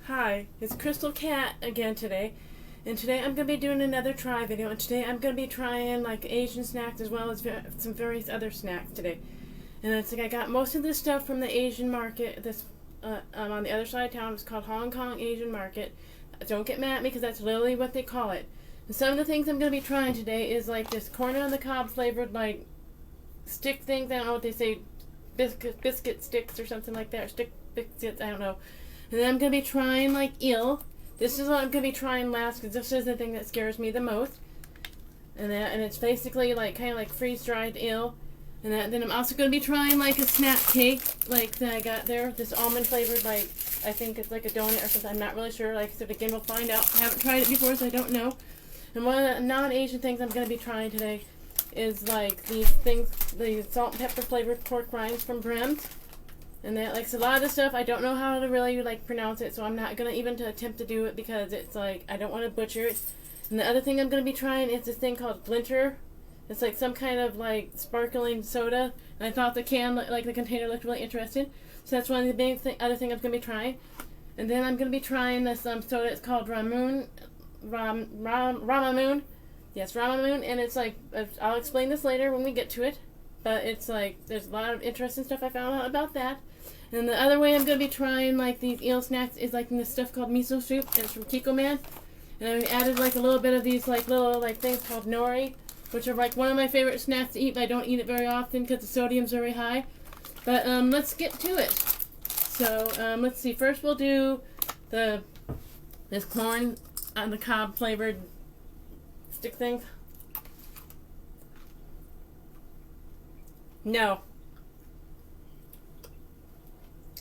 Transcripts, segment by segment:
Hi, it's Crystal Cat again today, and today I'm going to be doing another try video, and today I'm going to be trying like Asian snacks as well as some various other snacks today. And it's like I got most of this stuff from the Asian market, on the other side of town. It's called Hong Kong Asian Market. Don't get mad at me because that's literally what they call it. And some of the things I'm going to be trying today is like this corn on the cob flavored like stick things. I don't know what they say, biscuit sticks or something like that, or stick biscuits, I don't know. And then I'm going to be trying like eel. This is what I'm going to be trying last because this is the thing that scares me the most. And it's basically like kind of like freeze-dried eel. And then I'm also going to be trying like a snap cake like that I got there. This almond flavored, like I think it's like a donut or something. I'm not really sure. Like I said, again, we'll find out. I haven't tried it before, so I don't know. And one of the non-Asian things I'm going to be trying today is like these things, the salt and pepper flavored pork rinds from Brems. And that, like, so a lot of this stuff, I don't know how to really, like, pronounce it, so I'm not going to even attempt to do it because it's, like, I don't want to butcher it. And the other thing I'm going to be trying is this thing called Glinter. It's, like, some kind of, like, sparkling soda. And I thought the can, like, the container looked really interesting. So that's one of the big other things I'm going to be trying. And then I'm going to be trying this soda. It's called Ramamoon. Yes, Ramamoon. And it's, like, I'll explain this later when we get to it. But it's, like, there's a lot of interesting stuff I found out about that. And the other way I'm going to be trying like these eel snacks is like in this stuff called miso soup, and it's from Kikkoman. And I've added like a little bit of these like little like things called nori, which are like one of my favorite snacks to eat, but I don't eat it very often because the sodium's very high. But let's get to it. So let's see. First we'll do this corn on the cob flavored stick thing. No.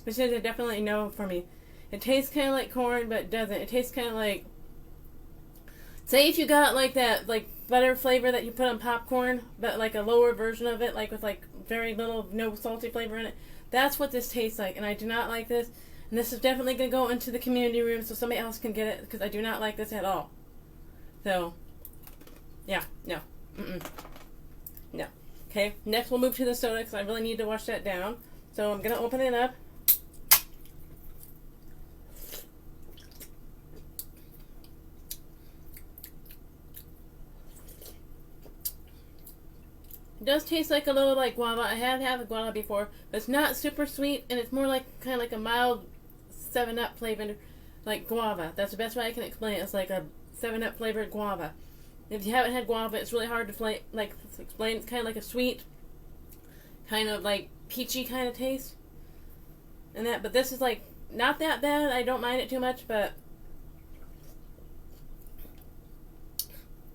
Which is a definitely no for me. It tastes kind of like corn, but it doesn't. It tastes kind of like... Say if you got like that like butter flavor that you put on popcorn, but like a lower version of it, like with like very little, no salty flavor in it. That's what this tastes like, and I do not like this. And this is definitely going to go into the community room so somebody else can get it, because I do not like this at all. So, yeah, no. No. Okay, next we'll move to the soda, because I really need to wash that down. So I'm going to open it up. It does taste like a little like guava. I have had the guava before, but it's not super sweet, and it's more like kind of like a mild 7-Up flavored like guava. That's the best way I can explain it. It's like a 7-Up flavored guava. If you haven't had guava, it's really hard to explain. It's kind of like a sweet, kind of like peachy kind of taste, but this is like not that bad. I don't mind it too much, but.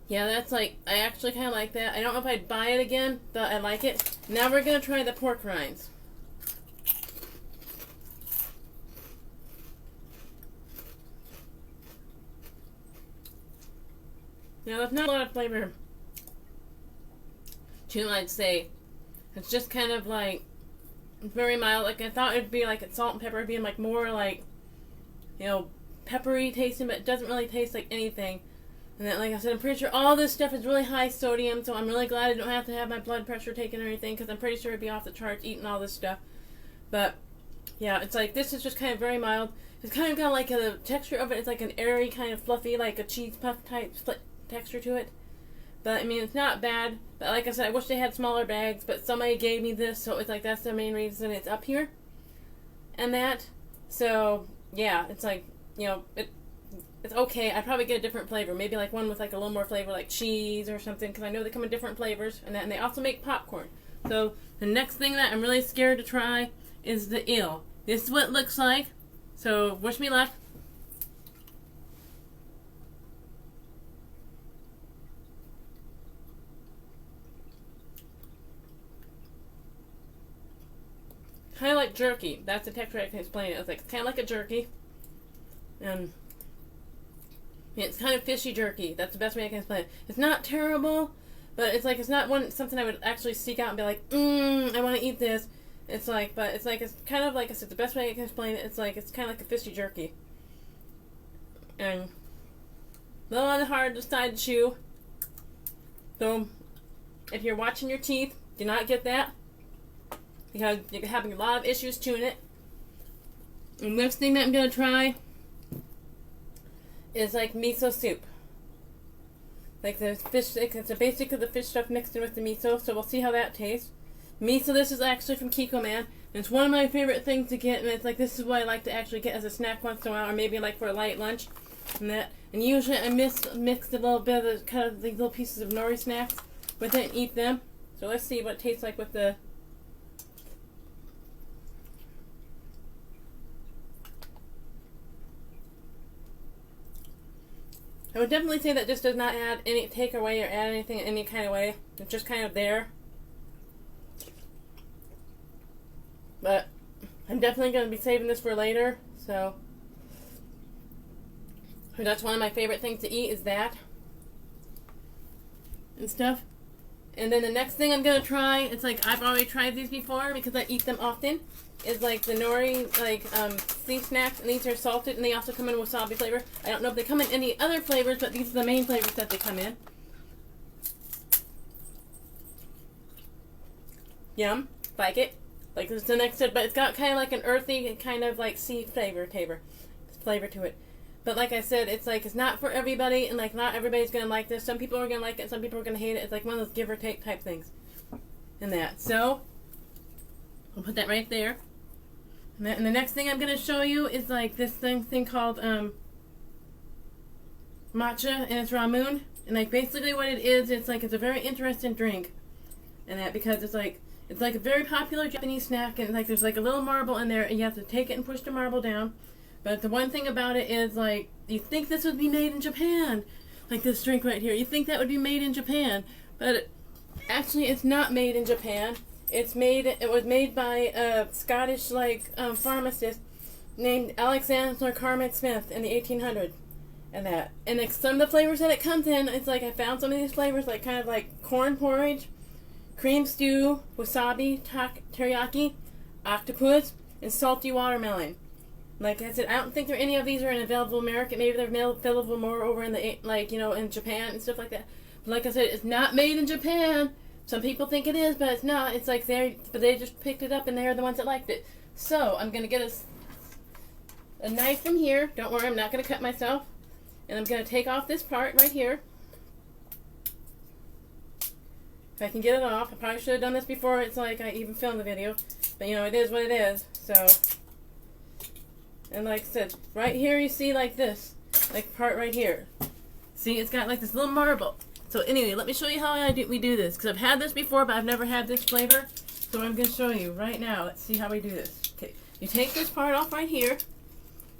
Yeah, that's like, I actually kind of like that. I don't know if I'd buy it again, but I like it. Now we're going to try the pork rinds. Now, there's not a lot of flavor to, I'd say. It's just kind of like, very mild. Like, I thought it'd be like salt and pepper being like more like, peppery tasting, but it doesn't really taste like anything. And then, like I said, I'm pretty sure all this stuff is really high sodium, so I'm really glad I don't have to have my blood pressure taken or anything, because I'm pretty sure I'd be off the charts eating all this stuff. But, yeah, it's like, this is just kind of very mild. It's kind of got like the texture of it, it's like an airy, kind of fluffy, like a cheese puff type texture to it. But, I mean, it's not bad. But like I said, I wish they had smaller bags, but somebody gave me this, so it's like, that's the main reason it's up here. And that. So, yeah, it's like, it's okay. I'd probably get a different flavor. Maybe like one with like a little more flavor, like cheese or something, because I know they come in different flavors. And they also make popcorn. So the next thing that I'm really scared to try is the eel. This is what it looks like. So wish me luck. Kind of like jerky. That's the texture I can explain it. It's like kind of like a jerky. And it's kind of fishy jerky. That's the best way I can explain it. It's not terrible, but it's like it's not something I would actually seek out and be like, I want to eat this. It's like, but it's like, it's kind of like I said, the best way I can explain it. It's like it's kind of like a fishy jerky, and a little on the hard side to chew. So, if you're watching your teeth, do not get that, because you're having a lot of issues chewing it. And next thing that I'm gonna try is like miso soup. Like the fish, it's basically the fish stuff mixed in with the miso, so we'll see how that tastes. Miso, this is actually from Kikkoman, and it's one of my favorite things to get, and it's like, this is what I like to actually get as a snack once in a while, or maybe like for a light lunch, and that. And usually I mix a little bit of the, kind of the little pieces of nori snacks with it and eat them. So let's see what it tastes like with the... I would definitely say that this does not add any, take away or add anything in any kind of way. It's just kind of there. But I'm definitely going to be saving this for later, so that's one of my favorite things to eat, is that and stuff. And then the next thing I'm going to try, it's like I've already tried these before because I eat them often, is like the nori, like sea snacks, and these are salted, and they also come in wasabi flavor. I don't know if they come in any other flavors, but these are the main flavors that they come in. Yum. Like it. Like this is the next step, but it's got kind of like an earthy, kind of like sea flavor to it. But like I said, it's like, it's not for everybody, and like not everybody's going to like this. Some people are going to like it, some people are going to hate it. It's like one of those give or take type things. And that. So, I'll put that right there. And the next thing I'm going to show you is like this thing called matcha, and it's Ramen. And like basically what it is, it's like, it's a very interesting drink. And that, because it's like a very popular Japanese snack, and like there's like a little marble in there, and you have to take it and push the marble down. But the one thing about it is, like, you think this would be made in Japan, like this drink right here. You think that would be made in Japan, but actually it's not made in Japan. It was made by a Scottish pharmacist named Alexander Carmen Smith in the 1800s, and that. And like, some of the flavors that it comes in, it's like I found some of these flavors, like kind of like corn porridge, cream stew, wasabi, teriyaki, octopus, and salty watermelon. Like I said, I don't think any of these are available in America. Maybe they're available more over in the, like, you know, in Japan and stuff like that. But like I said, it's not made in Japan. Some people think it is, but it's not. It's like they just picked it up, and they're the ones that liked it. So I'm gonna get a knife from here. Don't worry, I'm not gonna cut myself. And I'm gonna take off this part right here. If I can get it off. I probably should have done this before it's like I even filmed the video. But you know, it is what it is. So, and like I said, right here you see like this. Like part right here. See, it's got like this little marble. So anyway, let me show you how we do this. Because I've had this before, but I've never had this flavor. So I'm going to show you right now. Let's see how we do this. Okay, you take this part off right here.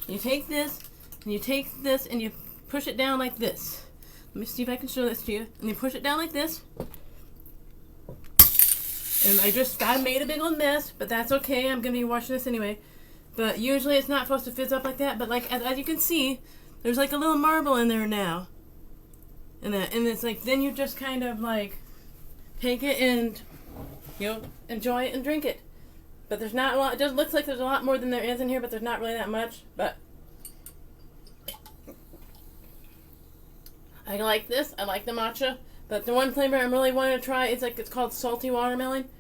You take this, and you take this, and you push it down like this. Let me see if I can show this to you. And you push it down like this. And I made a big old mess, but that's okay. I'm going to be washing this anyway. But usually it's not supposed to fizz up like that. But like as you can see, there's like a little marble in there now. And it's like, then you just kind of like take it and, you know, enjoy it and drink it. But there's not a lot. It does look like there's a lot more than there is in here, but there's not really that much. But I like this. I like the matcha. But the one flavor I'm really wanting to try is like, it's called salty watermelon.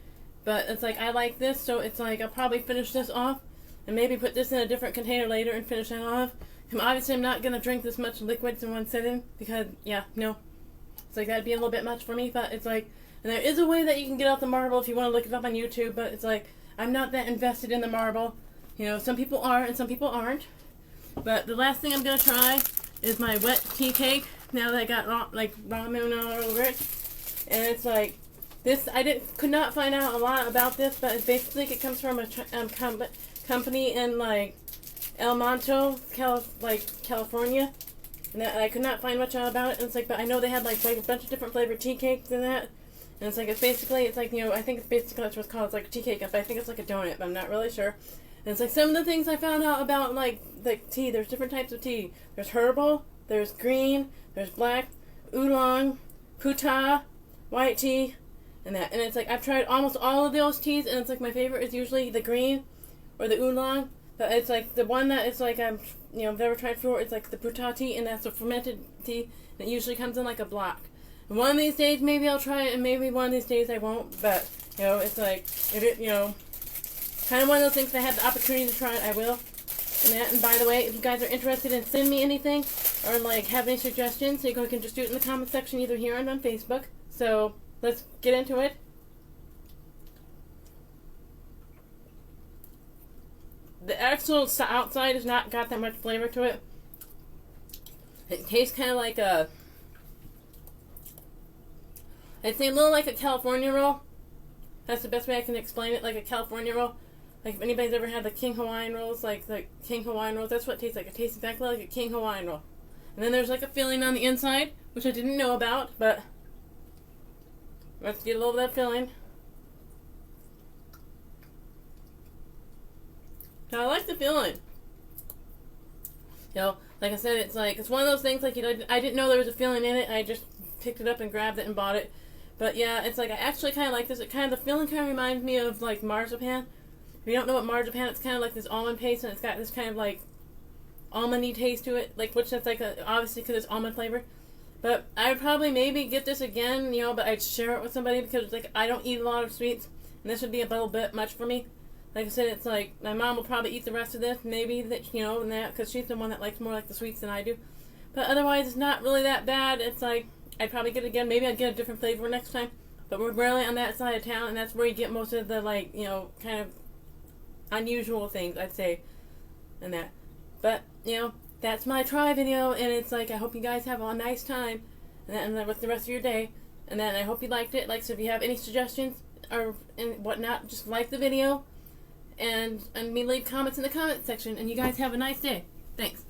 But it's like, I like this, so it's like I'll probably finish this off and maybe put this in a different container later and finish that off. Obviously, I'm not going to drink this much liquids in one sitting because, yeah, no. It's like, that'd be a little bit much for me, but it's like, and there is a way that you can get out the marble if you want to look it up on YouTube, but it's like, I'm not that invested in the marble. You know, some people are and some people aren't. But the last thing I'm going to try is my wet tea cake, now that I got, like, ramen all over it. And it's like, this, could not find out a lot about this, but it's basically, it comes from a company in, like, El Monte, California, and I could not find much out about it. And it's like, but I know they had like a bunch of different flavored tea cakes and that. And it's like, it's like, you know, I think it's basically that's what it's called. It's like a tea cake. I think it's like a donut, but I'm not really sure. And it's like some of the things I found out about like tea. There's different types of tea. There's herbal, there's green, there's black, oolong, puta, white tea, and that. And it's like I've tried almost all of those teas, and it's like my favorite is usually the green or the oolong. But it's like the one that it's like I've never tried before. It's like the puta tea, and that's a fermented tea. And it usually comes in like a block. And one of these days maybe I'll try it, and maybe one of these days I won't. But it's like kind of one of those things. If I have the opportunity to try it, I will. And by the way, if you guys are interested in sending me anything or like have any suggestions, you can just do it in the comment section either here and on Facebook. So let's get into it. The actual outside has not got that much flavor to it. It tastes kind of like I'd say a little like a California roll. That's the best way I can explain it, like a California roll. Like if anybody's ever had the King Hawaiian rolls, like the King Hawaiian rolls, that's what it tastes like. It tastes exactly like a King Hawaiian roll. And then there's like a filling on the inside, which I didn't know about, but let's get a little bit of that filling. Now I like the filling. You know, like I said, it's one of those things like, you know, I didn't know there was a filling in it. I just picked it up and grabbed it and bought it. But yeah, it's like I actually kind of like this. It kind of, the filling kind of reminds me of like marzipan. If you don't know what marzipan, it's kind of like this almond paste, and it's got this kind of like almondy taste to it, like, which that's like obviously because it's almond flavor. But I would probably maybe get this again, you know, but I'd share it with somebody because it's like I don't eat a lot of sweets, and this would be a little bit much for me. Like I said, it's like my mom will probably eat the rest of this, maybe, that, you know, and that, because she's the one that likes more like the sweets than I do. But otherwise, it's not really that bad. It's like I'd probably get it again. Maybe I'd get a different flavor next time. But we're really on that side of town, and that's where you get most of the, like, you know, kind of unusual things, I'd say, and that. But, you know, that's my try video, and it's like I hope you guys have a nice time, and then with the rest of your day. And then I hope you liked it. Like, so if you have any suggestions or and whatnot, just like the video. And me leave comments in the comment section. And you guys have a nice day. Thanks.